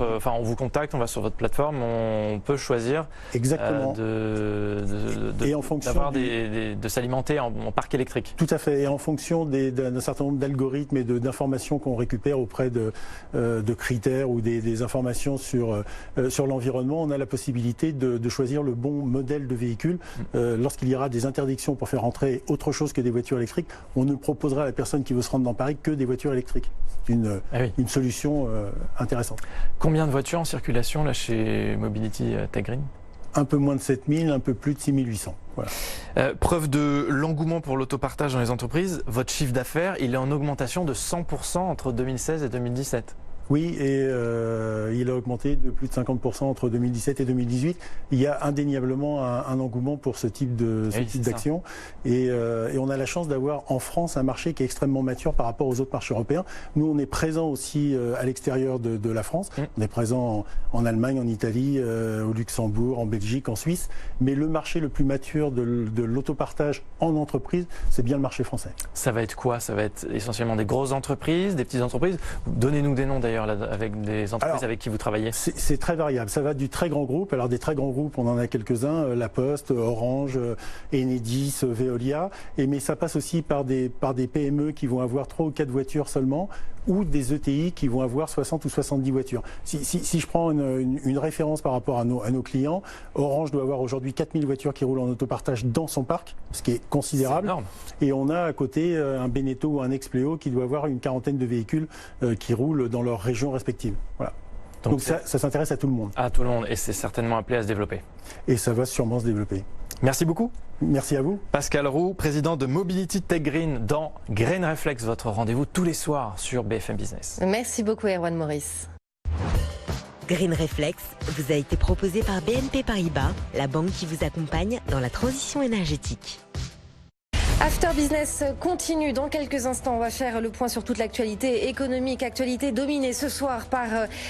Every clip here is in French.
Enfin, on vous contacte, on va sur votre plateforme, on peut choisir Exactement. De s'alimenter en parc électrique. Tout à fait. Et en fonction d'un certain nombre d'algorithmes et d'informations qu'on récupère auprès de critères ou des informations sur l'environnement, on a la possibilité de choisir le bon modèle de véhicule. Lorsqu'il y aura des interdictions pour faire entrer autre chose que des voitures électriques, on ne proposera à la personne qui veut se rendre dans Paris que des voitures électriques. Une solution intéressante. Combien de voitures en circulation là chez Mobility Tech Green ? Un peu moins de 7000, un peu plus de 6800. Voilà. Preuve de l'engouement pour l'autopartage dans les entreprises, votre chiffre d'affaires, il est en augmentation de 100% entre 2016 et 2017. Oui, et il a augmenté de plus de 50% entre 2017 et 2018. Il y a indéniablement un engouement pour ce type d'action. Et on a la chance d'avoir en France un marché qui est extrêmement mature par rapport aux autres marchés européens. Nous, on est présent aussi à l'extérieur de la France. On est présent en Allemagne, en Italie, au Luxembourg, en Belgique, en Suisse. Mais le marché le plus mature de l'autopartage en entreprise, c'est bien le marché français. Ça va être quoi? Ça va être essentiellement des grosses entreprises, des petites entreprises? Donnez-nous des noms d'ailleurs. Avec des entreprises avec qui vous travaillez. C'est très variable. Ça va du très grand groupe. Alors des très grands groupes, on en a quelques-uns, La Poste, Orange, Enedis, Veolia. Mais ça passe aussi par des PME qui vont avoir 3 ou 4 voitures seulement, ou des ETI qui vont avoir 60 ou 70 voitures. Si je prends une référence par rapport à nos clients, Orange doit avoir aujourd'hui 4000 voitures qui roulent en autopartage dans son parc, ce qui est considérable. C'est énorme. Et on a à côté un Beneteau ou un Expleo qui doit avoir une quarantaine de véhicules qui roulent dans leurs régions respectives. Voilà. Donc ça s'intéresse à tout le monde. À tout le monde, et c'est certainement appelé à se développer. Et ça va sûrement se développer. Merci beaucoup. Merci à vous. Pascal Roux, président de Mobility Tech Green dans Green Reflex, votre rendez-vous tous les soirs sur BFM Business. Merci beaucoup Erwan Maurice. Green Reflex vous a été proposé par BNP Paribas, la banque qui vous accompagne dans la transition énergétique. After Business continue. Dans quelques instants, on va faire le point sur toute l'actualité économique, actualité dominée ce soir par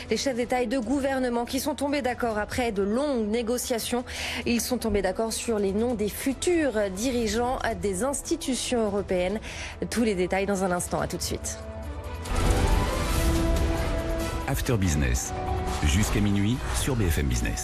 les chefs d'État et de gouvernement qui sont tombés d'accord après de longues négociations. Ils sont tombés d'accord sur les noms des futurs dirigeants des institutions européennes. Tous les détails dans un instant. À tout de suite. After Business, jusqu'à minuit sur BFM Business.